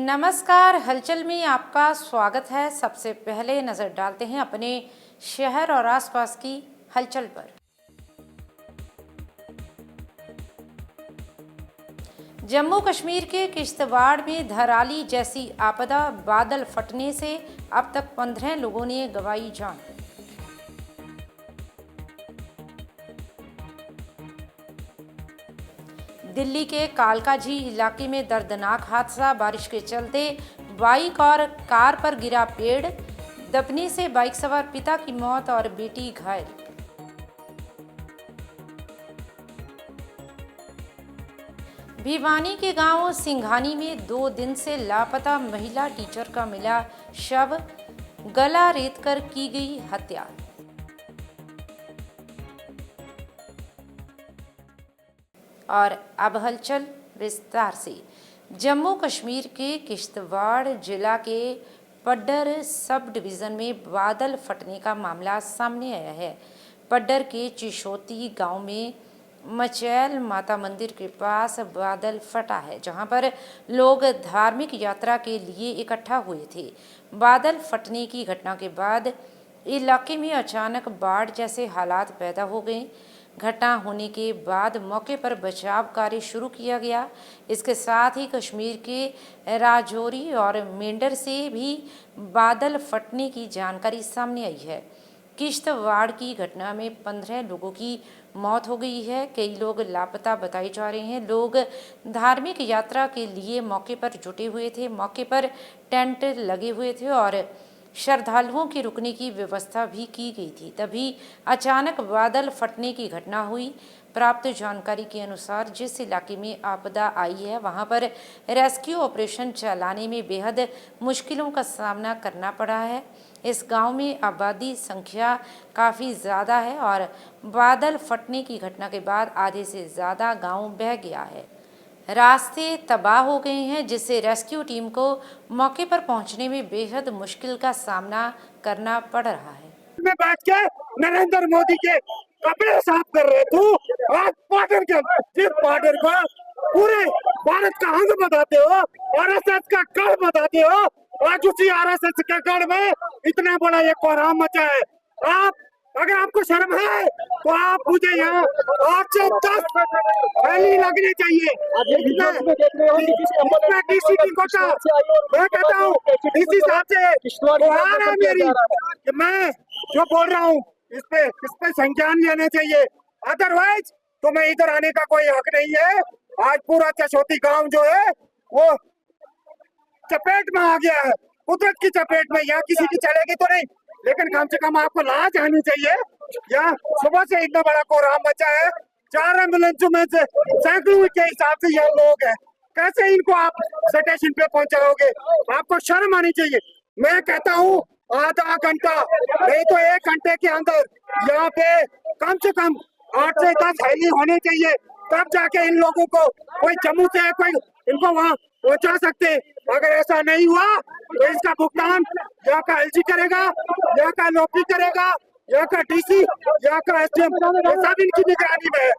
नमस्कार, हलचल में आपका स्वागत है। सबसे पहले नजर डालते हैं अपने शहर और आसपास की हलचल पर। जम्मू कश्मीर के किश्तवाड़ में धराली जैसी आपदा, बादल फटने से अब तक 15 लोगों ने गंवाई जान। दिल्ली के कालकाजी इलाके में दर्दनाक हादसा, बारिश के चलते बाइक और कार पर गिरा पेड़, दबने से बाइक सवार पिता की मौत और बेटी घायल। भिवानी के गांव सिंघानी में 2 दिन से लापता महिला टीचर का मिला शव, गला रेतकर की गई हत्या। और अब हलचल विस्तार से। जम्मू कश्मीर के किश्तवाड़ जिला के पड्डर सब डिवीज़न में बादल फटने का मामला सामने आया है। पड्डर के चिशोती गांव में मचैल माता मंदिर के पास बादल फटा है, जहां पर लोग धार्मिक यात्रा के लिए इकट्ठा हुए थे। बादल फटने की घटना के बाद इलाके में अचानक बाढ़ जैसे हालात पैदा हो गए। घटना होने के बाद मौके पर बचाव कार्य शुरू किया गया। इसके साथ ही कश्मीर के राजौरी और मेंढर से भी बादल फटने की जानकारी सामने आई है। किश्तवाड़ की घटना में 15 लोगों की मौत हो गई है। कई लोग लापता बताए जा रहे हैं। लोग धार्मिक यात्रा के लिए मौके पर जुटे हुए थे। मौके पर टेंट लगे हुए थे और श्रद्धालुओं के रुकने की व्यवस्था भी की गई थी। तभी अचानक बादल फटने की घटना हुई। प्राप्त जानकारी के अनुसार जिस इलाके में आपदा आई है, वहां पर रेस्क्यू ऑपरेशन चलाने में बेहद मुश्किलों का सामना करना पड़ा है। इस गांव में आबादी संख्या काफ़ी ज़्यादा है और बादल फटने की घटना के बाद आधे से ज़्यादा गांव बह गया है। रास्ते तबाह हो गए हैं, जिससे रेस्क्यू टीम को मौके पर पहुंचने में बेहद मुश्किल का सामना करना पड़ रहा है। में बैठ के नरेंद्र मोदी के कपड़े साफ कर रहे थे। आज बॉर्डर के जिस बॉर्डर को पूरे भारत का अंग बताते हो, आरएसएस का गढ़ बताते हो, आज उसी आरएसएस के गढ़ में इतना बड़ा ये कोहराम मचा है। आप अगर आपको शर्म है तो आप मुझे यहाँ 8 से 10 थैली लगनी चाहिए। डीसी की कोटा मैं कहता हूँ, डीसी साहब से गुहार है मेरी कि मैं जो बोल रहा हूँ इस पे संज्ञान लेना चाहिए। अदरवाइज तो मैं इधर आने का कोई हक नहीं है। आज पूरा चशोती गांव जो है वो चपेट में आ गया है, कुदरत की चपेट में। यहाँ किसी की चलेगी तो नहीं, लेकिन कम से कम आपको लाज आनी चाहिए। यहाँ सुबह से इतना बड़ा कोहराम मचा है, 4 एम्बुलेंसों में से सैकड़ों के हिसाब से यहाँ लोग हैं। कैसे इनको आप स्टेशन पे पहुंचाओगे? आपको शर्म आनी चाहिए। मैं कहता हूँ आधा घंटा नहीं तो 1 घंटे के अंदर यहाँ पे कम से कम 8 से 10 हेली होने चाहिए, तब जाके इन लोगों को कोई जम्मू से कोई इनको वहाँ पहुंचा सकते। अगर ऐसा नहीं हुआ तो इसका भुगतान यहाँ का एलजी करेगा, यहाँ का लोपी करेगा, यहाँ का डीसी, यहाँ का एसडीएम, ये सब इनकी निगरानी में है।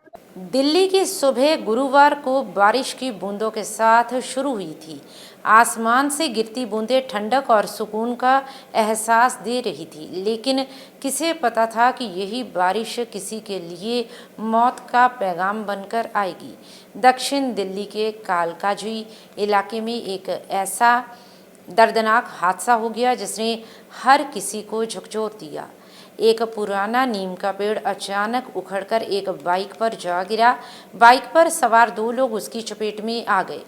दिल्ली की सुबह गुरुवार को बारिश की बूंदों के साथ शुरू हुई थी। आसमान से गिरती बूंदें ठंडक और सुकून का एहसास दे रही थी, लेकिन किसे पता था कि यही बारिश किसी के लिए मौत का पैगाम बनकर आएगी। दक्षिण दिल्ली के कालकाजी इलाके में एक ऐसा दर्दनाक हादसा हो गया जिसने हर किसी को झकझोर दिया। एक पुराना नीम का पेड़ अचानक उखड़कर एक बाइक पर जा गिरा। बाइक पर सवार 2 लोग उसकी चपेट में आ गए,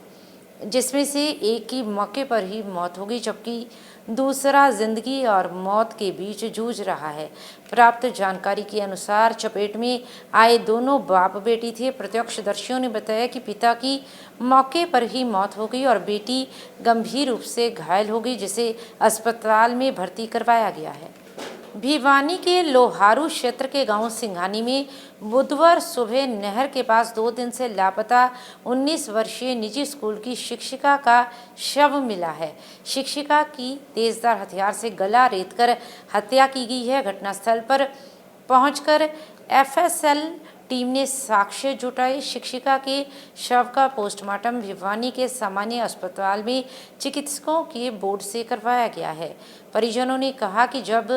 जिसमें से एक की मौके पर ही मौत हो गई, जबकि दूसरा जिंदगी और मौत के बीच जूझ रहा है। प्राप्त जानकारी के अनुसार चपेट में आए दोनों बाप बेटी थे। प्रत्यक्षदर्शियों ने बताया कि पिता की मौके पर ही मौत हो गई और बेटी गंभीर रूप से घायल हो गई, जिसे अस्पताल में भर्ती करवाया गया है। भिवानी के लोहारू क्षेत्र के गांव सिंघानी में बुधवार सुबह नहर के पास 2 दिन से लापता 19 वर्षीय निजी स्कूल की शिक्षिका का शव मिला है। शिक्षिका की तेजधार हथियार से गला रेतकर हत्या की गई है। घटनास्थल पर पहुंचकर एफएसएल टीम ने साक्ष्य जुटाए। शिक्षिका के शव का पोस्टमार्टम भिवानी के सामान्य अस्पताल में चिकित्सकों के बोर्ड से करवाया गया है। परिजनों ने कहा कि जब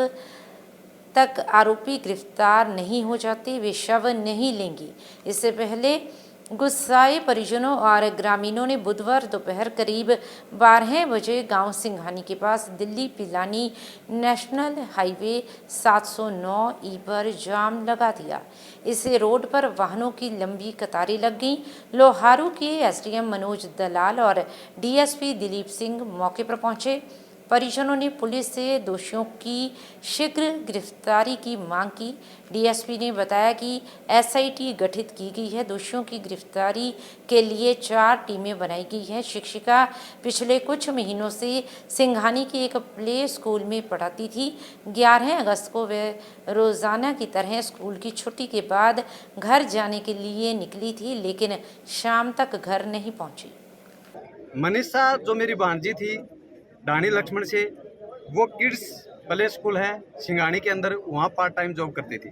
तक आरोपी गिरफ्तार नहीं हो जाते वे शव नहीं लेंगी। इससे पहले गुस्साए परिजनों और ग्रामीणों ने बुधवार दोपहर करीब 12 बजे गांव सिंघानी के पास दिल्ली पिलानी नेशनल हाईवे 709 ई पर जाम लगा दिया। इससे रोड पर वाहनों की लंबी कतारें लग गईं। लोहारू के एसडीएम मनोज दलाल और डीएसपी दिलीप सिंह मौके पर पहुंचे। परिजनों ने पुलिस से दोषियों की शीघ्र गिरफ्तारी की मांग की। डीएसपी ने बताया कि एसआईटी गठित की गई है। दोषियों की गिरफ्तारी के लिए 4 टीमें बनाई गई हैं। शिक्षिका पिछले कुछ महीनों से सिंघानी के एक प्ले स्कूल में पढ़ाती थी। 11 अगस्त को वह रोजाना की तरह स्कूल की छुट्टी के बाद घर जाने के लिए निकली थी, लेकिन शाम तक घर नहीं पहुंची। मनीषा जो मेरी भांजी थी डाणी लक्ष्मण से, वो किड्स प्ले स्कूल है सिंघानी के अंदर, वहाँ पार्ट टाइम जॉब करती थी।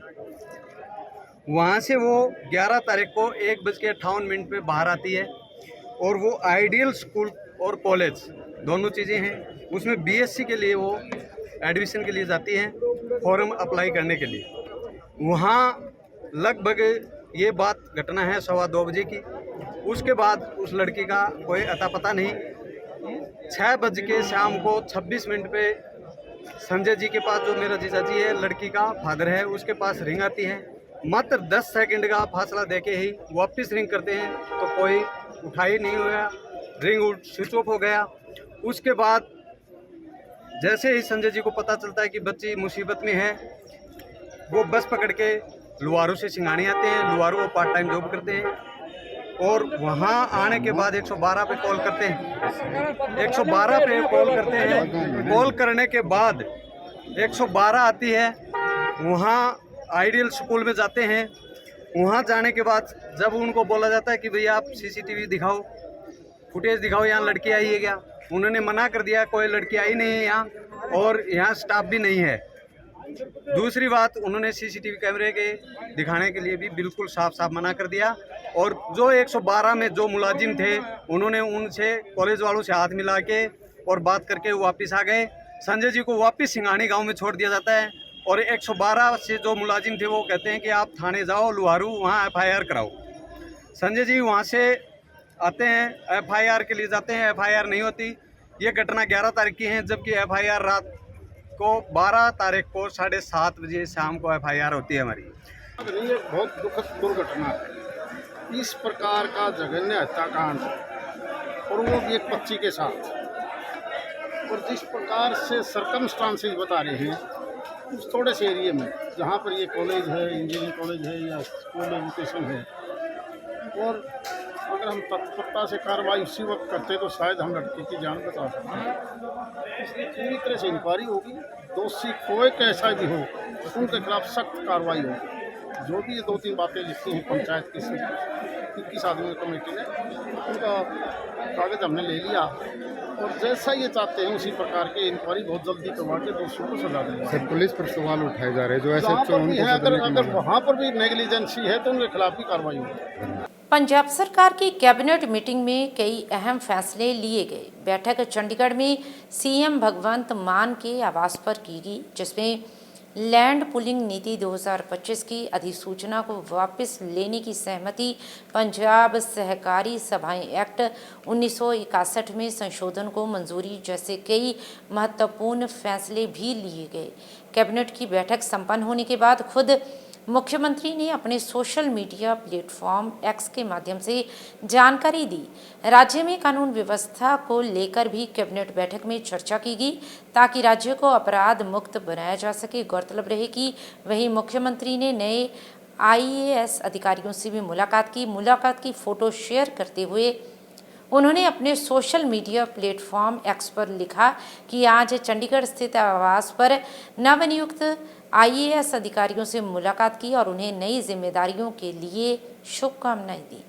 वहाँ से वो 11 तारीख को 1:58 पे बाहर आती है और वो आइडियल स्कूल और कॉलेज दोनों चीज़ें हैं, उसमें बीएससी के लिए वो एडमिशन के लिए जाती हैं फॉर्म अप्लाई करने के लिए। वहाँ लगभग ये बात घटना है 2:15 बजे की। उसके बाद उस लड़की का कोई अता पता नहीं। 6 बज के शाम को 26 मिनट पे संजय जी के पास, जो मेरा जीजा जी है, लड़की का फादर है, उसके पास रिंग आती है। मात्र 10 सेकंड का फासला देके ही वापस रिंग करते हैं तो कोई उठा ही नहीं हुआ, रिंग स्विच ऑफ हो गया। उसके बाद जैसे ही संजय जी को पता चलता है कि बच्ची मुसीबत में है, वो बस पकड़ के लुहारू से सिंघानी आते हैं। लुहारू वो पार्ट टाइम जॉब करते हैं और वहाँ आने के बाद 112 पे कॉल करते हैं। 112 पे कॉल करते हैं। कॉल करने के बाद 112 आती है। वहाँ आइडियल स्कूल में जाते हैं। वहाँ जाने के बाद जब उनको बोला जाता है कि भैया आप सीसीटीवी दिखाओ, फुटेज दिखाओ, यहाँ लड़की आई है क्या, उन्होंने मना कर दिया, कोई लड़की आई नहीं है यहाँ और यहाँ स्टाफ भी नहीं है। दूसरी बात, उन्होंने सीसीटीवी कैमरे के दिखाने के लिए भी बिल्कुल साफ साफ मना कर दिया। और जो 112 में जो मुलाजिम थे, उन्होंने उनसे कॉलेज वालों से हाथ मिला के और बात करके वापस आ गए। संजय जी को वापस सिंघानी गांव में छोड़ दिया जाता है और 112 से जो मुलाजिम थे वो कहते हैं कि आप थाने जाओ लुहारू, वहाँ FIR कराओ। संजय जी वहाँ से आते हैं, FIR के लिए जाते हैं, FIR नहीं होती। ये घटना 11 तारीख की है, जबकि FIR रात को 12 तारीख को 7:30 बजे शाम को FIR होती है हमारी। ये बहुत दुखद दुर्घटना है। इस प्रकार का जघन्य हत्याकांड और वो भी एक बच्ची के साथ, और जिस प्रकार से सर्कमस्टांसेस बता रहे हैं उस थोड़े से एरिया में जहाँ पर ये कॉलेज है, इंजीनियरिंग कॉलेज है या स्कूल एजुकेशन है, और अगर हम तत्परता से कार्रवाई उसी वक्त करते तो शायद हम लड़के की जान बचा सकते। इसलिए पूरी तरह से इंक्वायरी होगी, दोषी कोई कैसा भी हो उनके खिलाफ सख्त कार्रवाई होगी। जो भी ये 2-3 बातें लिखी हैं पंचायत की 21 आदमी कमेटी ने, उनका कागज़ हमने ले लिया और जैसा ये चाहते हैं उसी प्रकार की इंक्वायरी बहुत जल्दी करवा के दोषियों को सजा देंगे। सर, पुलिस पर सवाल उठाए जा रहे हैं जो ऐसे अगर वहाँ पर भी नेग्लिजेंसी है तो उनके खिलाफ भी कार्रवाई होगी। पंजाब सरकार की कैबिनेट मीटिंग में कई अहम फैसले लिए गए। बैठक चंडीगढ़ में सीएम भगवंत मान के आवास पर की गई, जिसमें लैंड पुलिंग नीति 2025 की अधिसूचना को वापस लेने की सहमति, पंजाब सहकारी सभाएं एक्ट 1961 में संशोधन को मंजूरी जैसे कई महत्वपूर्ण फैसले भी लिए गए। कैबिनेट की बैठक संपन्न होने के बाद खुद मुख्यमंत्री ने अपने सोशल मीडिया प्लेटफॉर्म एक्स के माध्यम से जानकारी दी। राज्य में कानून व्यवस्था को लेकर भी कैबिनेट बैठक में चर्चा की गई ताकि राज्य को अपराध मुक्त बनाया जा सके। गौरतलब रहे कि वहीं मुख्यमंत्री ने नए IAS अधिकारियों से भी मुलाकात की फोटो शेयर करते हुए उन्होंने अपने सोशल मीडिया प्लेटफॉर्म एक्स पर लिखा कि आज चंडीगढ़ स्थित आवास पर नवनियुक्त IAS अधिकारियों से मुलाकात की और उन्हें नई जिम्मेदारियों के लिए शुभकामनाएं दी।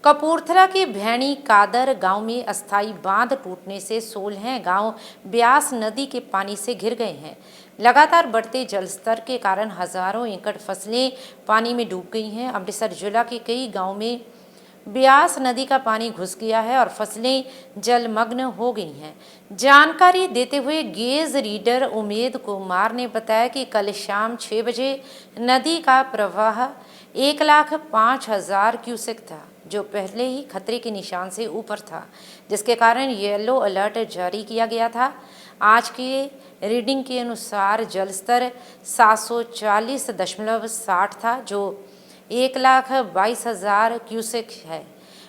कपूरथला के भैणी कादर गांव में अस्थायी बांध टूटने से 16 गांव ब्यास नदी के पानी से घिर गए हैं। लगातार बढ़ते जल स्तर के कारण हजारों एकड़ फसलें पानी में डूब गई हैं। अमृतसर जिला के कई गांवों में ब्यास नदी का पानी घुस गया है और फसलें जलमग्न हो गई हैं। जानकारी देते हुए गेज रीडर उमेद कुमार ने बताया कि कल शाम 6 बजे नदी का प्रवाह 1,05,000 क्यूसेक था, जो पहले ही खतरे के निशान से ऊपर था, जिसके कारण येलो अलर्ट जारी किया गया था। आज के रीडिंग के अनुसार जल स्तर 740.60 था, जो 1,22,000 क्यूसेक है।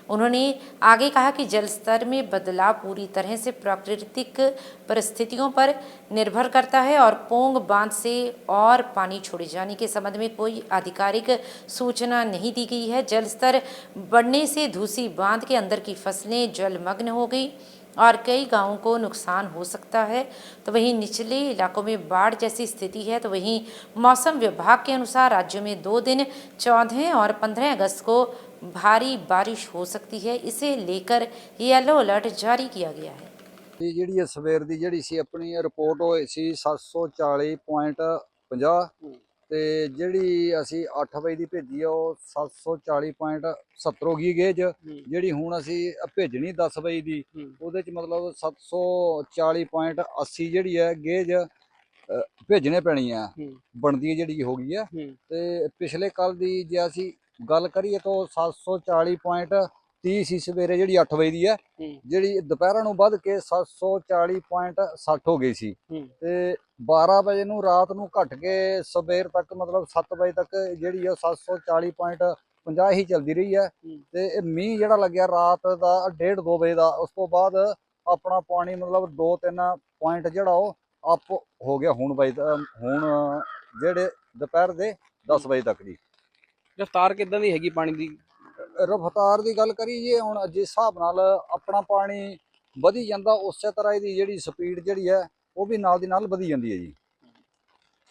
उन्होंने आगे कहा कि जल स्तर में बदलाव पूरी तरह से प्राकृतिक परिस्थितियों पर निर्भर करता है और पोंग बांध से और पानी छोड़े जाने के संबंध में कोई आधिकारिक सूचना नहीं दी गई है। जल स्तर बढ़ने से धूसी बांध के अंदर की फसलें जलमग्न हो गई और कई गांवों को नुकसान हो सकता है। तो वहीं निचले इलाकों में बाढ़ जैसी स्थिति है। तो वहीं मौसम विभाग के अनुसार राज्य में 2 दिन 14 और 15 अगस्त को भारी बारिश हो सकती है। इसे लेकर येलो अलर्ट जारी किया गया है। ਇਹ ਜਿਹੜੀ ਹੈ ਸਵੇਰ ਦੀ ਜਿਹੜੀ ਸੀ ਆਪਣੀ ਰਿਪੋਰਟ ਹੋਈ ਸੀ 740.50 ਤੇ ਜਿਹੜੀ ਅਸੀਂ 8 ਵਜੇ ਦੀ ਭੇਜੀ ਆ ਉਹ 740.70 ਹੋ ਗਈ ਗੇਜ। ਜਿਹੜੀ ਹੁਣ ਅਸੀਂ ਭੇਜਣੀ 10 ਵਜੇ ਦੀ ਉਹਦੇ ਚ ਮਤਲਬ 740.80 ਜਿਹੜੀ ਹੈ ਗੇਜ ਭੇਜਣੇ ਪੈਣੀ ਆ ਬਣਦੀ ਜਿਹੜੀ ਹੋ ਗਈ ਆ। ਤੇ ਪਿਛਲੇ ਕੱਲ ਦੀ ਜੇ ਅਸੀਂ ਗੱਲ ਕਰੀਏ ਤਾਂ 740.30 ਸੀ ਸਵੇਰੇ ਜਿਹੜੀ 8 ਵਜੇ ਦੀ ਹੈ, ਜਿਹੜੀ ਦੁਪਹਿਰਾਂ ਨੂੰ ਵੱਧ ਕੇ 740.60 ਹੋ ਗਈ ਸੀ ਤੇ 12 ਵਜੇ ਨੂੰ ਰਾਤ ਨੂੰ ਘਟ ਕੇ ਸਵੇਰ ਤੱਕ ਮਤਲਬ 7 ਵਜੇ ਤੱਕ ਜਿਹੜੀ ਹੈ 740.50 ਹੀ ਚੱਲਦੀ ਰਹੀ ਹੈ। ਤੇ ਇਹ ਮੀਂਹ ਜਿਹੜਾ ਲੱਗਿਆ ਰਾਤ ਦਾ 1:30-2 ਵਜੇ ਦਾ, ਉਸ ਤੋਂ ਬਾਅਦ ਆਪਣਾ ਪਾਣੀ ਮਤਲਬ 2-3 ਪੁਆਇੰਟ ਜਿਹੜਾ ਉਹ ਅਪ ਹੋ ਗਿਆ ਹੁਣ ਜਿਹੜੇ ਦੁਪਹਿਰ ਦੇ 10 ਵਜੇ ਤੱਕ ਦੀ। ਰਫਤਾਰ ਕਿੱਦਾਂ ਦੀ ਹੈਗੀ ਪਾਣੀ ਦੀ? ਰਫਤਾਰ ਦੀ ਗੱਲ ਕਰੀਏ ਹੁਣ ਜਿਸ ਹਿਸਾਬ ਨਾਲ ਆਪਣਾ ਪਾਣੀ ਵਧੀ ਜਾਂਦਾ ਉਸੇ ਤਰ੍ਹਾਂ ਇਹਦੀ ਜਿਹੜੀ ਸਪੀਡ ਜਿਹੜੀ ਹੈ ਉਹ ਵੀ ਨਾਲ ਦੀ ਨਾਲ ਵਧੀ ਜਾਂਦੀ ਹੈ ਜੀ।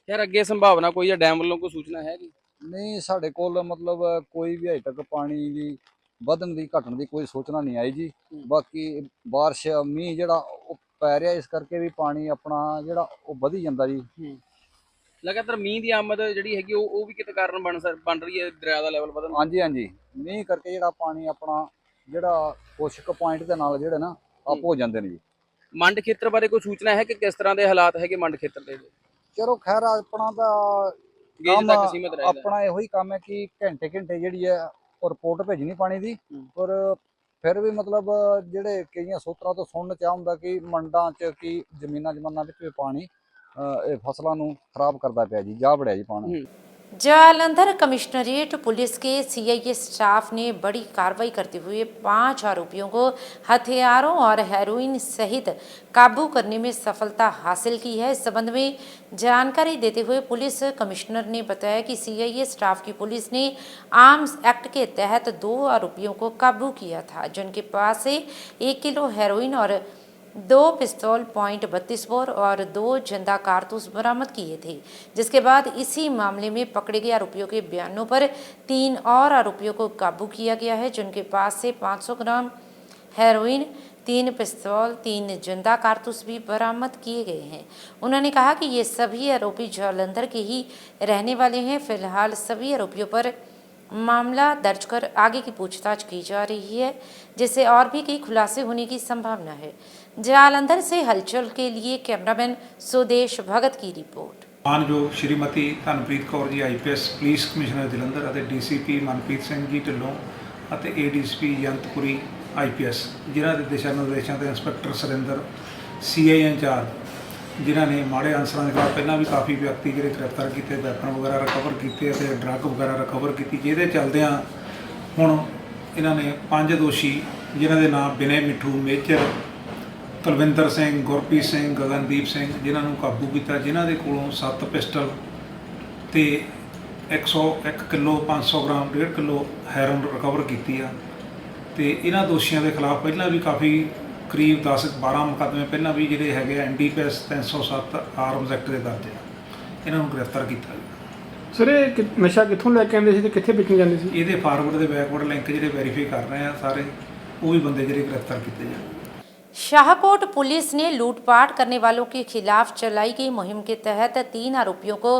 ਯਾਰ ਅੱਗੇ ਸੰਭਾਵਨਾ ਕੋਈ ਜਾਂ ਡੈਮ ਵੱਲੋਂ ਕੋਈ ਸੂਚਨਾ ਹੈਗੀ? ਨਹੀਂ, ਸਾਡੇ ਕੋਲ ਮਤਲਬ ਕੋਈ ਵੀ ਅਜੇ ਤੱਕ ਪਾਣੀ ਦੀ ਵਧਣ ਦੀ ਘਟਣ ਦੀ ਕੋਈ ਸੂਚਨਾ ਨਹੀਂ ਆਈ ਜੀ। ਬਾਕੀ ਬਾਰਿਸ਼ ਮੀਂਹ ਜਿਹੜਾ ਉਹ ਪੈ ਰਿਹਾ ਇਸ ਕਰਕੇ ਵੀ ਪਾਣੀ ਆਪਣਾ ਜਿਹੜਾ ਉਹ ਵਧੀ ਜਾਂਦਾ ਜੀ। ਲਗਾਤਾਰ ਮੀਂਹ ਦੀ ਆਮਦ ਜਿਹੜੀ ਹੈਗੀ ਉਹ ਵੀ ਕਿਤੇ ਕਾਰਨ ਬਣ ਰਹੀ ਹੈ ਦਰਿਆ ਦਾ ਲੈਵਲ ਵਧਣ? ਹਾਂਜੀ, ਮੀਂਹ ਕਰਕੇ ਜਿਹੜਾ ਪਾਣੀ ਆਪਣਾ ਜਿਹੜਾ ਕੁਛ ਕੁ ਪੁਆਇੰਟ ਦੇ ਨਾਲ ਜਿਹੜੇ ਨਾ ਆਪ ਹੋ ਜਾਂਦੇ ਨੇ ਜੀ। ਮੰਡ ਖੇਤਰ ਬਾਰੇ ਕੋਈ ਸੂਚਨਾ ਹੈ ਕਿ ਕਿਸ ਤਰ੍ਹਾਂ ਦੇ ਹਾਲਾਤ ਹੈਗੇ ਮੰਡ ਖੇਤਰ ਦੇ? ਚਲੋ ਖੈਰ ਆਪਣਾ ਤਾਂ ਗੇਜ ਤੱਕ ਸੀਮਿਤ ਰਹੇਗਾ। ਆਪਣਾ ਇਹੋ ਹੀ ਕੰਮ ਹੈ ਕਿ ਘੰਟੇ ਜਿਹੜੀ ਹੈ ਉਹ ਰਿਪੋਰਟ ਭੇਜਣੀ ਪਾਣੀ ਦੀ। ਪਰ ਫਿਰ ਵੀ ਮਤਲਬ ਜਿਹੜੇ ਕਈਆਂ ਸੂਤਰਾਂ ਤੋਂ ਸੁਣਨ ਚ ਆ ਹੁੰਦਾ ਕਿ ਮੰਡਾਂ ਚ ਕੀ ਜ਼ਮੀਨਾਂ ਵਿੱਚ ਵੀ ਪਾਣੀ ਇਹ ਫਸਲਾਂ ਨੂੰ ਖਰਾਬ ਕਰਦਾ ਪਿਆ ਜੀ, ਜਾ ਵੜਿਆ ਜੀ ਪਾਣੀ। जालंधर कमिश्नरेट पुलिस के सीआईए स्टाफ ने बड़ी कार्रवाई करते हुए 5 आरोपियों को हथियारों और हेरोइन सहित काबू करने में सफलता हासिल की है। इस संबंध में जानकारी देते हुए पुलिस कमिश्नर ने बताया कि सीआईए स्टाफ की पुलिस ने आर्म्स एक्ट के तहत 2 आरोपियों को काबू किया था, जिनके पास से 1 किलो हेरोइन और 2 पिस्तौल .32 बोर और 2 जिंदा कारतूस बरामद किए थे। जिसके बाद इसी मामले में पकड़े गए आरोपियों के बयानों पर 3 और आरोपियों को काबू किया गया है, जिनके पास से 500 ग्राम हेरोइन, 3 पिस्तौल, 3 जिंदा कारतूस भी बरामद किए गए हैं। उन्होंने कहा कि ये सभी आरोपी जालंधर के ही रहने वाले हैं। फिलहाल सभी आरोपियों पर मामला दर्ज कर आगे की पूछताछ की जा रही है, जिससे और भी कई खुलासे होने की संभावना है। जालंधर से हलचल के लिए कैमरामैन सुदेश भगत की report. मानयोग Shrimati Dhanpreet Kaur ji IPS police commissioner Jalandhar और DCP मनप्रीत सिंह जी ढिल्लों और ADCP जयंतपुरी IPS जिन्हों के दिशा निर्देशों से इंस्पैक्टर सुरिंदर CI इंचार्ज जिन्हों ने माड़े अंसर के खिलाफ पहला भी काफ़ी व्यक्ति जो गिरफ्तार किए, वैपन वगैरह रिकवर किए, ड्रग वगैरह रिकवर की, जिहदे चलदियां हुण इन्होंने 5 दोषी जिन्हों के नाम विनय मिठू मेजर, कुलविंदर सिंह, गुरप्रीत सिंह, गगनदीप सिंह जिन्हों काबू किया, जिन्हों के कोलों 7 पिस्टल तो 101 किलो 500 ग्राम 1.5 किलो हैरोइन रिकवर की। तो इन्होंने दोषियों के खिलाफ पहला भी काफ़ी करीब 10-12 मुकदमे पहला भी जोड़े है NDPS 307 आर्म्स एक्ट के दर्ज है, इन्हों गिरफ्तार किया। सर ये नशा कितों लैके आते थे, कितने बेचने जाते थे? ये फॉरवर्ड के बैकवर्ड लिंक जो वेरीफाई कर रहे हैं सारे, वो भी बंदे जो गिरफ्तार किए जाए। शाहकोट पुलिस ने लूटपाट करने वालों के खिलाफ चलाई गई मुहिम के तहत 3 आरोपियों को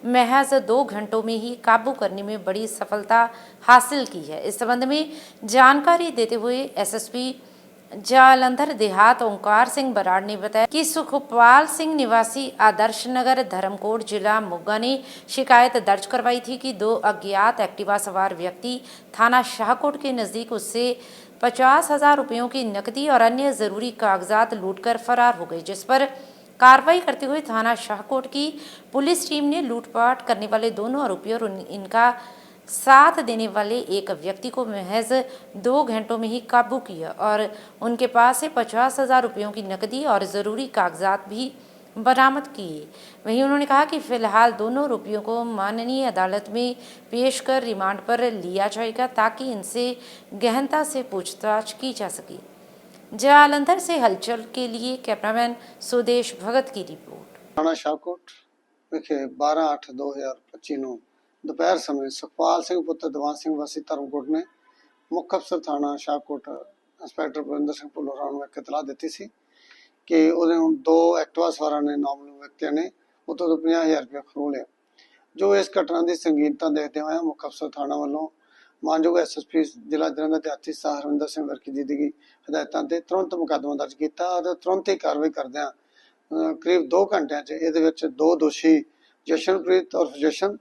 महज 2 घंटों में ही काबू करने में बड़ी सफलता हासिल की है। इस संबंध में जानकारी देते हुए एसएसपी जालंधर देहात ओंकार सिंह बराड़ ने बताया कि सुखपाल सिंह निवासी आदर्श नगर धर्मकोट जिला मोगा ने शिकायत दर्ज करवाई थी कि 2 अज्ञात एक्टिवा सवार व्यक्ति थाना शाहकोट के नजदीक उससे 50,000 रुपयों की नकदी और अन्य जरूरी कागजात लूटकर फरार हो गए, जिस पर कार्रवाई करते हुए थाना शाहकोट की पुलिस टीम ने लूटपाट करने वाले दोनों आरोपियों और इनका साथ देने वाले एक व्यक्ति को महज 2 घंटों में ही काबू किया और उनके पास से 50,000 रुपयों की नकदी और ज़रूरी कागजात भी बरामद किए। वहीं उन्होंने कहा कि फिलहाल दोनों आरोपियों को माननीय अदालत में पेश कर रिमांड पर लिया जाएगा ताकि इनसे गहनता से पूछताछ की जा सके। जालंधर से हलचल के लिए कैमरामैन सुदेश भगत की रिपोर्ट। थाना शाहकोट विखे 12/8/2025 ਨੂੰ ਦੁਪਹਿਰ ਸਮੇਂ ਸੁਖਪਾਲ ਸਿੰਘ ਪੁੱਤਰ ਦੀਵਾਨ ਸਿੰਘ ਵਾਸੀ ਧਰਮਕੋਟ ਨੇ ਮੁੱਖ ਅਫਸਰ ਥਾਣਾ ਸ਼ਾਹਕੋਟ ਇੰਸਪੈਕਟਰ ਬਰਿੰਦਰ ਸਿੰਘ ਭੁੱਲਰ ਨੂੰ ਇੱਕ ਇਤਲਾਹ ਦਿੱਤੀ ਸੀ ਕਿ ਉਹਦੇ ਹੁਣ 2 ਐਕਟਿਵਾ ਸਵਾਰਾਂ ਨੇ ਨਾਮਲੂਮ ਵਿਅਕਤੀਆਂ ਨੇ ਉਤੋਂ 50,000 ਰੁਪਏ ਖੋਹ ਲਿਆ। ਜੋ ਇਸ ਘਟਨਾ ਦੀ ਸੰਗੀਨਤਾ ਦੇਖਦੇ ਹੋਏ ਮੁੱਖ ਅਫਸਰ ਥਾਣਾ ਵੱਲੋਂ ਮਾਨਯੋਗ ਐਸਐਸਪੀ ਜ਼ਿਲ੍ਹਾ ਜਲੰਧਰ ਦੇ ਆਤੀ ਸਾਹਿਬ ਹਰਵਿੰਦਰ ਸਿੰਘ ਵਰਕੀ ਜੀ ਦੀ ਹਦਾਇਤਾਂ ਤੇ ਤੁਰੰਤ ਮੁਕੱਦਮਾ ਦਰਜ ਕੀਤਾ ਅਤੇ ਤੁਰੰਤ ਹੀ ਕਾਰਵਾਈ ਕਰਦਿਆਂ ਕਰੀਬ 2 ਘੰਟਿਆਂ 'ਚ ਇਹਦੇ ਵਿੱਚ 2 ਦੋਸ਼ੀ ਜਸ਼ਨਪ੍ਰੀਤ ਉਰਫ ਜਸ਼ਨ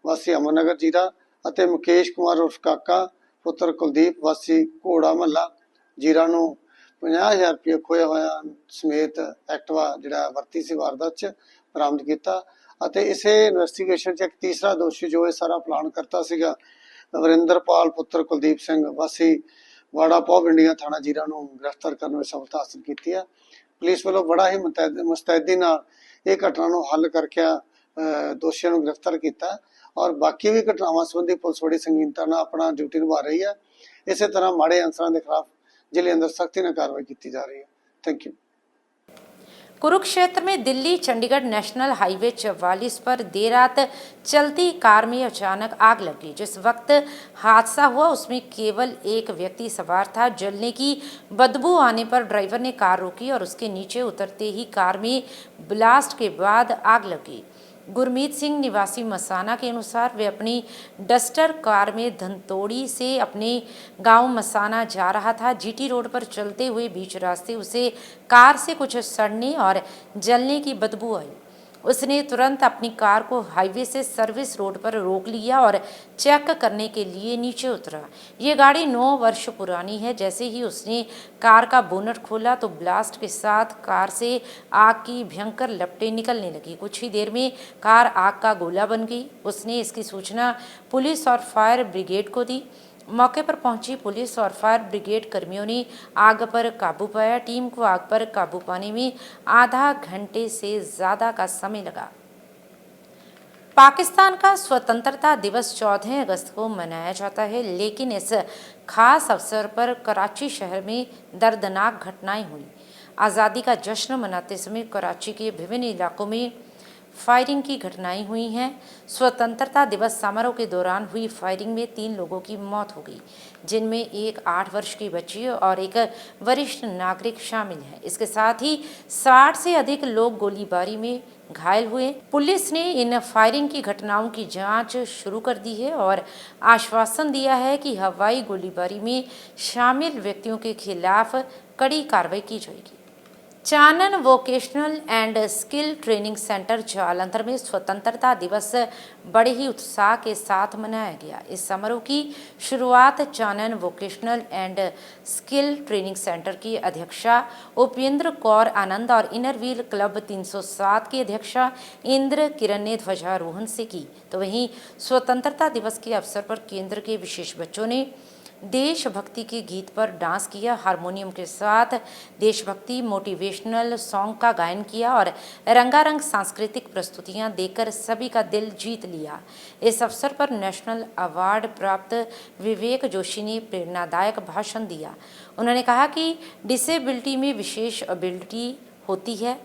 ਵਾਸੀ ਅਮਨਨਗਰ ਜੀਰਾ ਅਤੇ ਮੁਕੇਸ਼ ਕੁਮਾਰ ਉਰਫ ਕਾਕਾ ਪੁੱਤਰ ਕੁਲਦੀਪ ਵਾਸੀ ਘੋੜਾ ਮਹੱਲਾ ਜੀਰਾ ਨੂੰ 50,000 ਰੁਪਏ ਖੋਇਆ ਹੋਇਆ ਸਮੇਤ ਐਕਟਿਵਾ ਜਿਹੜਾ ਵਰਤੀ ਸੀ ਵਾਰਦਾਤ 'ਚ ਬਰਾਮਦ ਕੀਤਾ ਅਤੇ ਇਸੇ ਇਨਵੈਸਟੀਗੇਸ਼ਨ 'ਚ ਇੱਕ ਤੀਸਰਾ ਦੋਸ਼ੀ ਜੋ ਇਹ ਸਾਰਾ ਪਲਾਨ ਕਰਤਾ ਸੀਗਾ ਵਰਿੰਦਰਪਾਲ ਪੁੱਤਰ ਕੁਲਦੀਪ ਸਿੰਘ ਵਾਸੀ ਵਾੜਾ ਪੌਬ ਇੰਡੀਆ ਥਾਣਾ ਜੀਰਾ ਨੂੰ ਗ੍ਰਿਫਤਾਰ ਕਰਨ ਵਿੱਚ ਸਫਲਤਾ ਹਾਸਲ ਕੀਤੀ ਹੈ। ਪੁਲਿਸ ਵੱਲੋਂ ਬੜਾ ਹੀ ਮੁਸਤੈਦੀ ਨਾਲ ਇਹ ਘਟਨਾ ਨੂੰ ਹੱਲ ਕਰਕੇ ਦੋਸ਼ੀਆਂ ਨੂੰ ਗ੍ਰਿਫਤਾਰ ਕੀਤਾ ਔਰ ਬਾਕੀ ਵੀ ਘਟਨਾਵਾਂ ਸੰਬੰਧੀ ਪੁਲਿਸ ਬੜੀ ਸੰਗੀਨਤਾ ਨਾਲ ਆਪਣਾ ਡਿਊਟੀ ਨਿਭਾ ਰਹੀ ਹੈ। ਇਸੇ ਤਰ੍ਹਾਂ ਮਾੜੇ ਅਨਸਰਾਂ ਦੇ ਖਿਲਾਫ जिले अंदर सख्ती से कार्रवाई की जा रही है। Thank you. कुरुक्षेत्र में दिल्ली चंडीगढ़ नेशनल हाईवे 44 पर देर रात चलती कार में अचानक आग लगी। जिस वक्त हादसा हुआ उसमें केवल एक व्यक्ति सवार था। जलने की बदबू आने पर ड्राइवर ने कार रोकी और उसके नीचे उतरते ही कार में ब्लास्ट के बाद आग लगी। गुरमीत सिंह निवासी मसाना के अनुसार वे अपनी डस्टर कार में धनतोड़ी से अपने गांव मसाना जा रहा था। जीटी रोड पर चलते हुए बीच रास्ते उसे कार से कुछ सड़ने और जलने की बदबू आई। उसने तुरंत अपनी कार को हाईवे से सर्विस रोड पर रोक लिया और चेक करने के लिए नीचे उतरा। ये गाड़ी 9 वर्ष पुरानी है। जैसे ही उसने कार का बोनट खोला तो ब्लास्ट के साथ कार से आग की भयंकर लपटें निकलने लगी। कुछ ही देर में कार आग का गोला बन गई। उसने इसकी सूचना पुलिस और फायर ब्रिगेड को दी। मौके पर पहुंची पुलिस और फायर ब्रिगेड कर्मियों ने आग पर काबू पाया। टीम को आग पर काबू पाने में आधा घंटे से ज़्यादा का समय लगा। पाकिस्तान का स्वतंत्रता दिवस 14 अगस्त को मनाया जाता है, लेकिन इस खास अवसर पर कराची शहर में दर्दनाक घटनाएं हुई। आज़ादी का जश्न मनाते समय कराची के विभिन्न इलाकों में फायरिंग की घटनाएं हुई हैं। स्वतंत्रता दिवस समारोह के दौरान हुई फायरिंग में 3 लोगों की मौत हो गई, जिनमें एक 8 वर्ष की बच्ची और एक वरिष्ठ नागरिक शामिल हैं। इसके साथ ही 60 से अधिक लोग गोलीबारी में घायल हुए। पुलिस ने इन फायरिंग की घटनाओं की जांच शुरू कर दी है और आश्वासन दिया है कि हवाई गोलीबारी में शामिल व्यक्तियों के खिलाफ कड़ी कार्रवाई की जाएगी। Chanan vocational and skill training centre Jalandhar में स्वतंत्रता दिवस बड़े ही उत्साह के साथ मनाया गया। इस समारोह की शुरुआत Chanan vocational and skill training centre की अध्यक्षा उपेंद्र कौर आनंद और इनर व्हील क्लब 307 की अध्यक्षा इंद्र किरण ने ध्वजारोहण से की। तो वहीं स्वतंत्रता दिवस के अवसर पर केंद्र के विशेष बच्चों ने देशभक्ति के गीत पर डांस किया, हारमोनियम के साथ देशभक्ति मोटिवेशनल सॉन्ग का गायन किया और रंगारंग सांस्कृतिक प्रस्तुतियां देकर सभी का दिल जीत लिया। इस अवसर पर नेशनल अवार्ड प्राप्त विवेक जोशी ने प्रेरणादायक भाषण दिया। उन्होंने कहा कि डिसेबिलिटी में विशेष एबिलिटी होती है,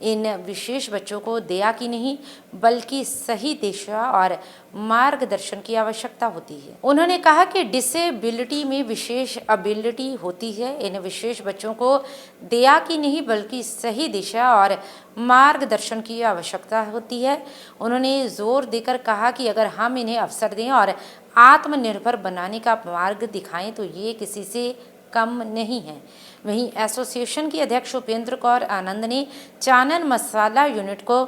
इन विशेष बच्चों को दया की नहीं बल्कि सही दिशा और मार्गदर्शन की आवश्यकता होती है। उन्होंने कहा कि डिसेबिलिटी में विशेष एबिलिटी होती है। इन विशेष बच्चों को दया की नहीं बल्कि सही दिशा और मार्गदर्शन की आवश्यकता होती है। उन्होंने जोर देकर कहा कि अगर हम इन्हें अवसर दें और आत्मनिर्भर बनाने का मार्ग दिखाएं तो ये किसी से कम नहीं है। वहीं एसोसिएशन की अध्यक्ष उपेंद्र कौर आनंद ने चानन मसाला यूनिट को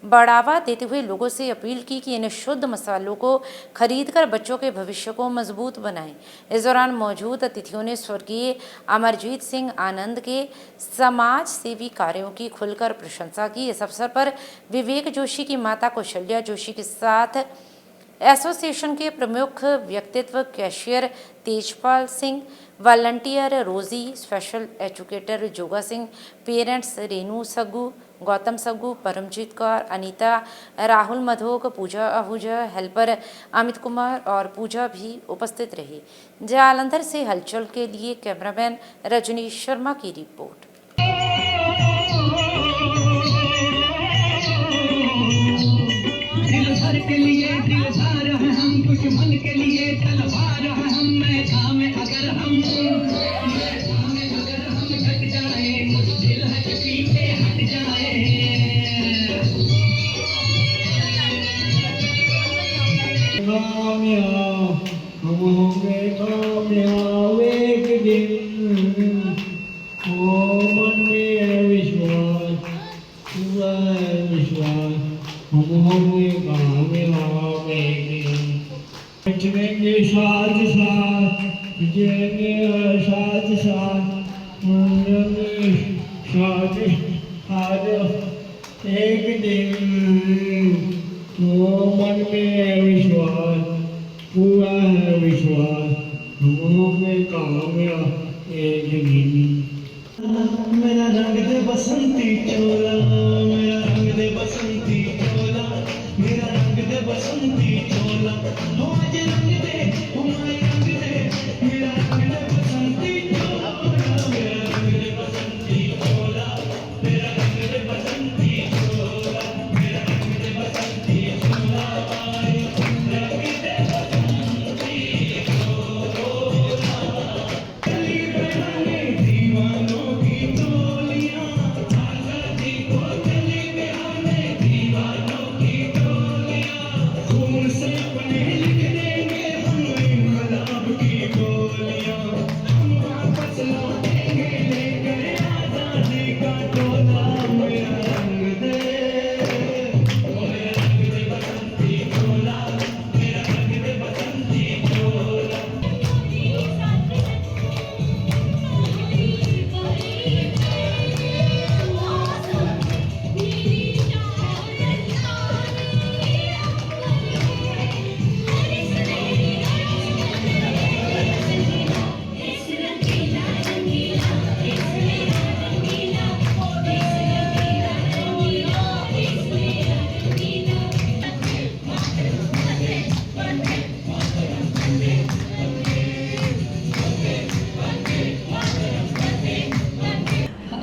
बढ़ावा देते हुए लोगों से अपील की कि इन शुद्ध मसालों को खरीदकर बच्चों के भविष्य को मजबूत बनाएं। इस दौरान मौजूद अतिथियों ने स्वर्गीय अमरजीत सिंह आनंद के समाज सेवी कार्यों की खुलकर प्रशंसा की। इस अवसर पर विवेक जोशी की माता कौशल्या जोशी के साथ एसोसिएशन के प्रमुख व्यक्तित्व कैशियर तेजपाल सिंह, वॉलंटियर रोजी, स्पेशल एजुकेटर जोगा सिंह, पेरेंट्स रेनू सग्गू, गौतम सग्गू, परमजीत कौर, अनीता, राहुल मधोक, पूजा आहूजा, हेल्पर अमित कुमार और पूजा भी उपस्थित रहे। जालंधर से हलचल के लिए कैमरामैन रजनीश शर्मा की रिपोर्ट। एक दिन वो मन में है विश्वास, पूरा है विश्वास, हम में कामयाब एक दिन। मेरा रंग दे बसंती चोला, मेरा रंग दे बसंती चोला, मेरा रंग दे बसंती चोला, हो आज रंग दे, हमारे रंग दे, मेरा रंग दे बसंती चोला, मेरा रंग दे बसंती चोला, मेरा रंग दे बसंती चोला, मेरा रंग दे बसंती चोला, रंग दे बसंती चोला। गली में दीवानों की टोलियां, आजादी को गली में दीवानों की टोलियां, खून से अपने लिख देंगे हम इनकलाब की गोलियां, हम वापस लौटेंगे लेकर आजादी का टोला। मेरा रंग दे, मेरा रंग दे बसंती चोला, मेरा रंग दे बसंती चोला।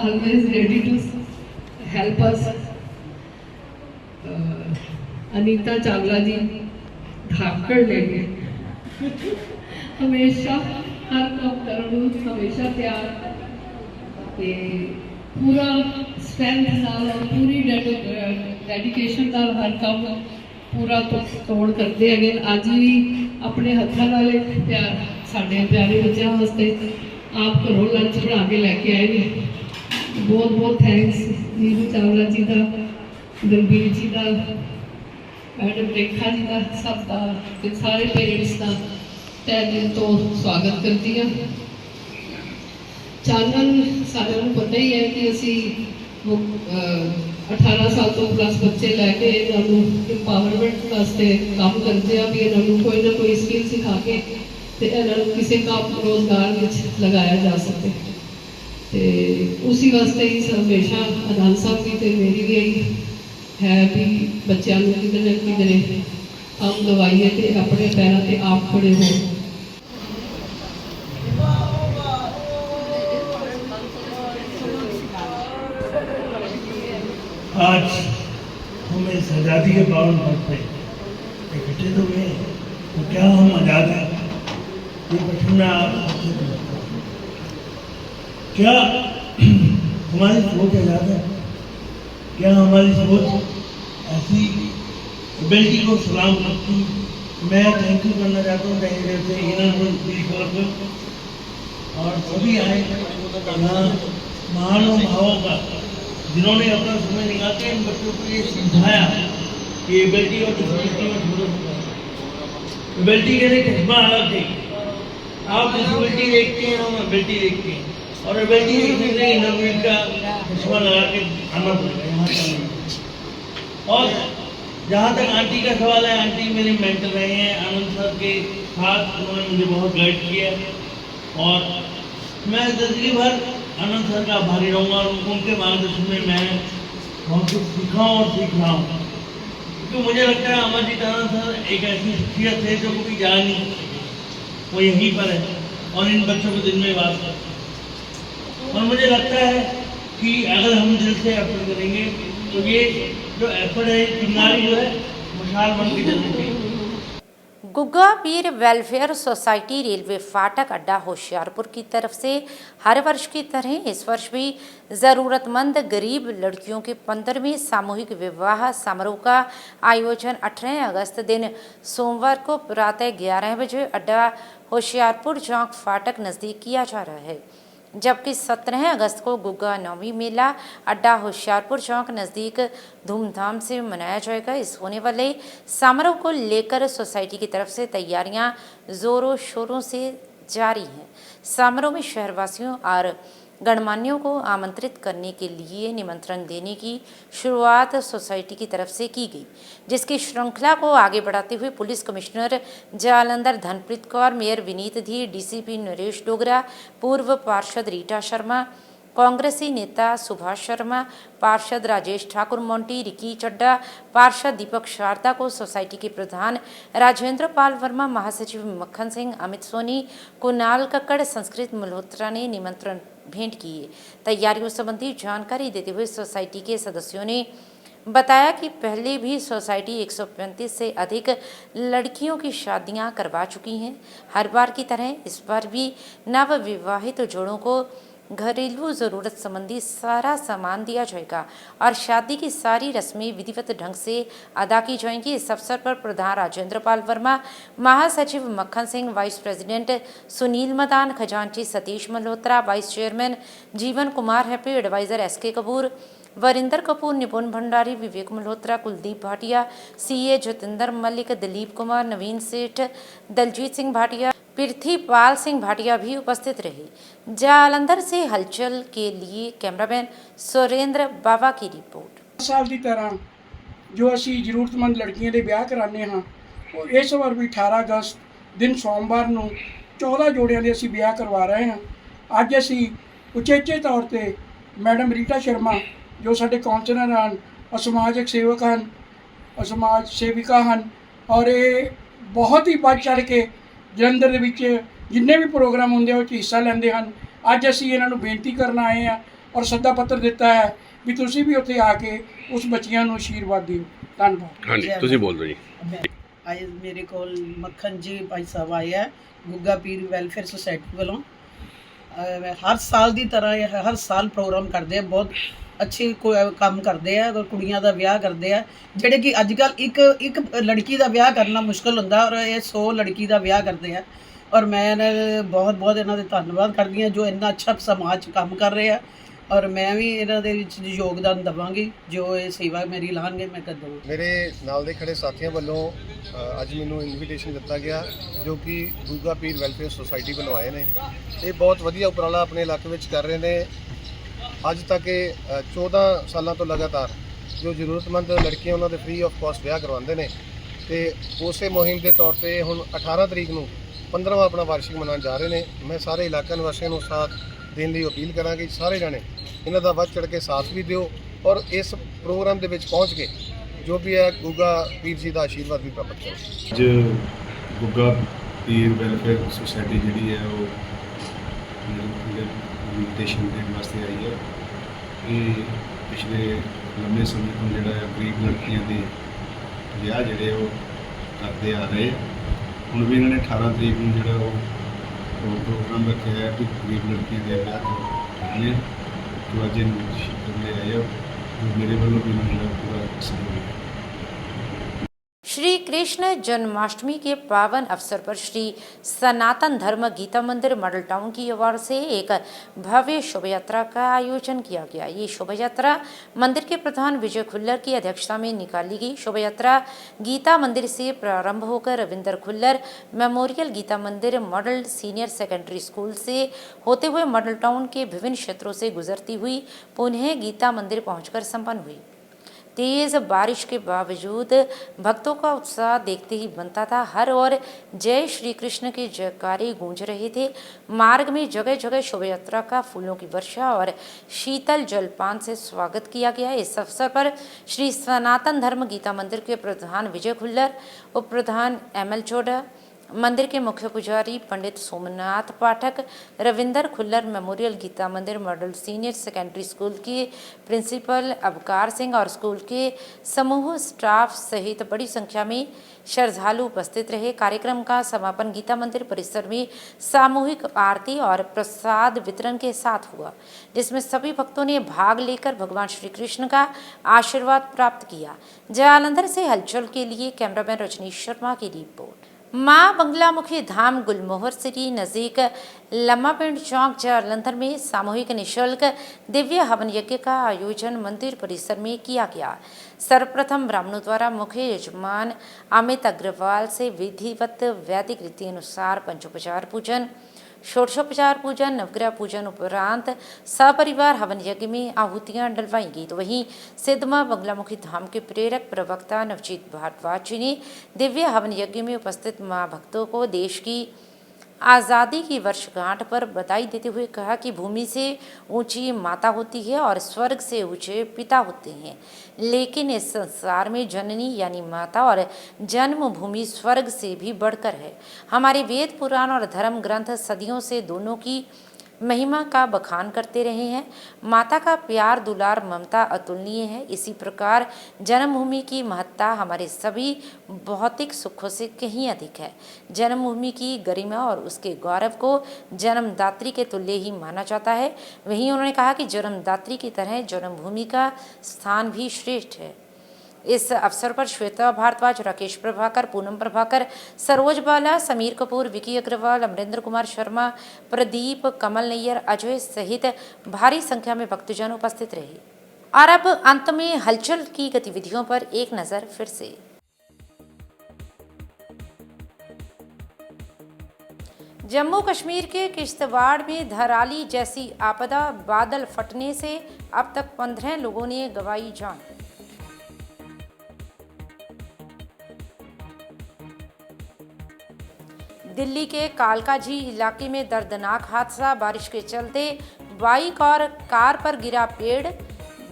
Always ready to help us. Anita Chawla जी धाकड़ लेके हमेशा हर काम करने हमेशा तैयार ते पूरा स्ट्रेंथ नाल और पूरी डेडिकेशन नाल हर काम पूरा तोड़ करते हैं। अज भी अपने हत्थों नाल प्यार साढ़े प्यारे बच्चों वास्ते आप घरों लंच बना के लैके आए हैं। बहुत बहुत थैंक्स नीरू चावला जी का, दलबीर जी का, मैडम रेखा जी का, सब का ते सारे पेरेंट्स का तहे दिल तो स्वागत करती हाँ। चानन सारे पता ही है कि असी 18 साल तो प्लस बच्चे लैके इन्हों इंपावरमेंट वास्ते काम करते हैं भी इन्हों कोई ना कोई स्किल सिखा के किसी काम रोजगार में लगाया जा सके। तो उसी वास्ते ही हमेशा आनंद साहब की तो मेरी भी यही है भी बच्चों को किधर न किधरे काम दवाइए तो अपने पैरों पर आप खड़े हो। आज हम इस आज़ादी के पावन पथ पे इकट्ठे तो हुए, तो क्या हम आज़ाद हैं? ये प्रश्न मैं आपसे पूछता हूँ। क्या हमारी सोच आज़ाद है? क्या हमारी सोच ऐसी एबिलिटी को सलाम करती? मैं थैंक यू करना चाहता हूँ से ईनाम और सभी आए यहाँ महानुभावों का, जिन्होंने अपना समय निकाल के इन बच्चों को ये समझाया कि एबिलिटी और डिसेबिलिटी में छोड़ो। एबिलिटी के लिए चश्मा अलग थे, आप डिसेबिलिटी देखते हैं, हम एबिलिटी देखते हैं, और एबिलिटी देखने के लिए इनोवेट का चश्मा लगा के आना पड़ेगा यहाँ पर। और जहाँ तक आंटी का सवाल है, आंटी मेरे मेंटर रहे हैं आनंद सर के साथ, उन्होंने मुझे बहुत गाइड किया और मैं जिंदगी भर आनंद सर का आभारी रहूँगा और उनके मार्गदर्शन में मैं बहुत कुछ सीखा और सीख रहा हूँ। क्योंकि मुझे लगता है अमरजीत आनंद सर एक ऐसी शख्सियत है जो कभी जा नहीं सकती, वो यहीं पर है और इन बच्चों को दिन में बात करते हैं। और मुझे लगता है कि अगर हम दिल से एफर्ट करेंगे तो ये जो एफर्ट है, चिंगारी जो है मशाल बन के चलनी चाहिए। गुग्गा पीर वेलफेयर सोसाइटी रेलवे फाटक अड्डा होशियारपुर की तरफ से हर वर्ष की तरह इस वर्ष भी ज़रूरतमंद गरीब लड़कियों के 15वें सामूहिक विवाह समारोह का आयोजन 18 अगस्त दिन सोमवार को प्रातः 11 बजे अड्डा होशियारपुर चौक फाटक नज़दीक किया जा रहा है, जबकि 17 अगस्त को गुग्गा नौमी मेला अड्डा होशियारपुर चौक नज़दीक धूमधाम से मनाया जाएगा। इस होने वाले समारोह को लेकर सोसाइटी की तरफ से तैयारियां जोरों शोरों से जारी हैं। समारोह में शहरवासियों और गणमान्यों को आमंत्रित करने के लिए निमंत्रण देने की शुरुआत सोसाइटी की तरफ से की गई, जिसकी श्रृंखला को आगे बढ़ाते हुए police commissioner Jalandhar Dhanpreet Kaur, mayor Vineet धी, डीसीपी नरेश डोगरा, पूर्व पार्षद रीटा शर्मा, कांग्रेसी नेता सुभाष शर्मा, पार्षद राजेश ठाकुर मोंटी, रिकी चड्डा, पार्षद दीपक शारदा को सोसाइटी के प्रधान राजेंद्र पाल वर्मा, महासचिव मक्खन सिंह, अमित सोनी, कुणाल कक्कड़, संस्कृत मल्होत्रा ने निमंत्रण भेंट किए। तैयारियों संबंधी जानकारी देते हुए सोसाइटी के सदस्यों ने बताया कि पहले भी सोसाइटी 135 से अधिक लड़कियों की शादियां करवा चुकी हैं। हर बार की तरह इस बार भी नव विवाहित जोड़ों को घरेलू ज़रूरत संबंधी सारा सामान दिया जाएगा और शादी की सारी रस्में विधिवत ढंग से अदा की जाएंगी। इस अवसर पर प्रधान राजेंद्र पाल वर्मा, महासचिव मक्खन सिंह, वाइस प्रेसिडेंट सुनील मदान, खजांची Satish Malhotra, vice chairman Jeevan Kumar Happy, advisor SK Kapoor, Varinder Kapoor, Nipun Bhandari, विवेक मल्होत्रा, कुलदीप भाटिया, CA जतिंदर मलिक, दिलीप कुमार, नवीन सेठ, दलजीत सिंह भाटिया, पृथ्वीपाल सिंह भाटिया भी उपस्थित रहे। जालंधर से हलचल के लिए कैमरामैन सुरेंद्र बाबा की रिपोर्ट। साल की तरह जो असी जरूरतमंद लड़कियों के ब्याह कराने हाँ, इस बार भी 18 अगस्त दिन सोमवार को 14 जोड़ियां के असी ब्याह करवा रहे हैं। अज असी उचेचे तौर पर मैडम रीटा शर्मा जो साडे काउंसलर हैं, समाजिक सेवक हैं, समाज सेविका हैं और ये बहुत ही बढ़ चढ़ के जलंधर दे विच जिन्ने भी प्रोग्राम होंगे वो हिस्सा लेंदे हैं। अज असी इन्हों बेनती करना आए हैं और सद्दा पत्र दिता है भी तुसी भी उत्थे आके उस बच्चियां नूं आशीर्वाद दिओ। धन्यवाद। हाँ जी, तुसी बोल दो जी। आज मेरे को मक्खन जी भाई साहब आए हैं गुग्गा पीर वेलफेयर सोसाइटी वालों। हर साल की तरह हर साल प्रोग्राम करते हैं, बहुत अच्छे काम करते हैं और कुड़ियां दा ब्याह करते हैं, जेडे कि अजकल एक लड़की का ब्याह करना मुश्किल होंदा और ये 100 लड़की का ब्याह करते हैं। और मैं बहुत बहुत इन्हों धन्यवाद करती हूँ जो इन्ना अच्छा समाज काम कर रहे हैं और मैं भी इन्हों दे विच योगदान देवांगी, जो ये सेवा मेरी लाणगे मैं कर दूँगी। मेरे नाल दे खड़े साथियों वालों अज मैनू इनविटेशन दिता गया जो कि गुग्गा पीर वेलफेयर सोसाइटी वालों आए ने। ये बहुत वधिया उपराला अपने इलाके में कर रहे हैं। अज तक 14 सालों तो लगातार जो जरूरतमंद लड़कियां उन्होंने फ्री ऑफ कॉस्ट ब्याह करवाते हैं तो उस मुहिम के तौर पर हुण 18 तरीक को 15वां अपना वार्षिक मनाने जा रहे हैं। मैं सारे इलाका निवासियों को साथ देने की अपील करा कि सारे जने इन्हों का वध चढ़ के साथ भी दिओ और इस प्रोग्राम के पहुँच के जो भी है गुग्गा पीर जी का आशीर्वाद भी प्राप्त करो। अज गुग्गा पीर वेलफेयर सोसाइटी जी है वो इन्विटेशन देने वास्ते आई है। ये पिछले लंबे समय तो जोड़ा गरीब लड़कियां के विआह जोड़े करते आ रहे हुण भी इन्होंने 18 तरीक में जोड़ा प्रोग्राम रखे है कि गरीब लड़कियों के विआह कराने तो अज करने आए हो मेरे वालों भी इन्होंने पूरा सहयोग है। श्री कृष्ण जन्माष्टमी के पावन अवसर पर श्री सनातन धर्म गीता मंदिर मॉडल टाउन की ओर से एक भव्य शोभा यात्रा का आयोजन किया गया। ये शोभा यात्रा मंदिर के प्रधान विजय खुल्लर की अध्यक्षता में निकाली गई। शोभा यात्रा गीता मंदिर से प्रारंभ होकर रविंद्र खुल्लर मेमोरियल गीता मंदिर मॉडल सीनियर सेकेंडरी स्कूल से होते हुए मॉडल टाउन के विभिन्न क्षेत्रों से गुजरती हुई पुनः गीता मंदिर पहुंचकर संपन्न हुई। तेज बारिश के बावजूद भक्तों का उत्साह देखते ही बनता था। हर ओर जय श्री कृष्ण के जयकारे गूंज रहे थे। मार्ग में जगह जगह शोभा यात्रा का फूलों की वर्षा और शीतल जलपान से स्वागत किया गया। इस अवसर पर श्री सनातन धर्म गीता मंदिर के प्रधान विजय खुल्लर, उप प्रधान ML चोडा, मंदिर के मुख्य पुजारी पंडित सोमनाथ पाठक, रविंदर खुल्लर, मेमोरियल गीता मंदिर मॉडल सीनियर सेकेंडरी स्कूल के प्रिंसिपल अवकार सिंह और स्कूल के समूह स्टाफ सहित बड़ी संख्या में श्रद्धालु उपस्थित रहे। कार्यक्रम का समापन गीता मंदिर परिसर में सामूहिक आरती और प्रसाद वितरण के साथ हुआ, जिसमें सभी भक्तों ने भाग लेकर भगवान श्री कृष्ण का आशीर्वाद प्राप्त किया। जालंधर से हलचल के लिए कैमरामैन रजनीश शर्मा की रिपोर्ट। मां बंगलामुखी धाम गुलमोहर सिटी नज़दीक लम्मापिंड चौक जालंधर में सामूहिक निःशुल्क दिव्य हवन यज्ञ का आयोजन मंदिर परिसर में किया गया। सर्वप्रथम ब्राह्मणों द्वारा मुख्य यजमान अमित अग्रवाल से विधिवत वैदिक रीति अनुसार पंचोपचार पूजन, षोडशोपचार पूजन, नवग्रह पूजन उपरांत सपरिवार हवन यज्ञ में आहुतियां डलवाई गई। तो वहीं सिद्ध मां बंगलामुखी धाम के प्रेरक प्रवक्ता नवजीत भारद्वाज जी ने दिव्य हवन यज्ञ में उपस्थित मां भक्तों को देश की आज़ादी की वर्षगांठ पर बधाई देते हुए कहा कि भूमि से ऊंची माता होती है और स्वर्ग से ऊंचे पिता होते हैं, लेकिन इस संसार में जननी यानी माता और जन्मभूमि स्वर्ग से भी बढ़कर है। हमारे वेद पुराण और धर्म ग्रंथ सदियों से दोनों की महिमा का बखान करते रहे हैं। माता का प्यार, दुलार, ममता अतुलनीय है। इसी प्रकार जन्मभूमि की महत्ता हमारे सभी भौतिक सुखों से कहीं अधिक है। जन्मभूमि की गरिमा और उसके गौरव को जन्मदात्री के तुल्य ही माना जाता है। वहीं उन्होंने कहा कि जन्मदात्री की तरह जन्मभूमि का स्थान भी श्रेष्ठ है। इस अवसर पर श्वेता भारद्वाज, राकेश प्रभाकर, पूनम प्रभाकर, सरोज बाला, समीर कपूर, विकी अग्रवाल, अमरेंद्र कुमार शर्मा, प्रदीप, कमल नैयर, अजय सहित भारी संख्या में भक्तजन उपस्थित रहे। और अब अंत में हलचल की गतिविधियों पर एक नजर फिर से। जम्मू कश्मीर के किश्तवाड़ में धराली जैसी आपदा, बादल फटने से अब तक 15 लोगों ने गंवाई जान। दिल्ली के कालकाजी इलाके में दर्दनाक हादसा, बारिश के चलते बाइक और कार पर गिरा पेड़,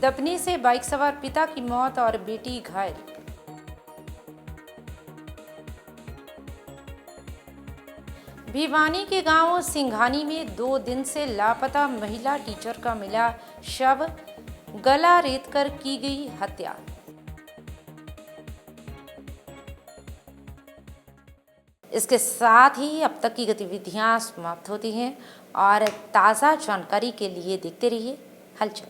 दबने से बाइक सवार पिता की मौत और बेटी घायल। भिवानी के गांव सिंघानी में 2 दिन से लापता महिला टीचर का मिला शव, गला रेतकर की गई हत्या। इसके साथ ही अब तक की गतिविधियां समाप्त होती हैं और ताज़ा जानकारी के लिए देखते रहिए हलचल।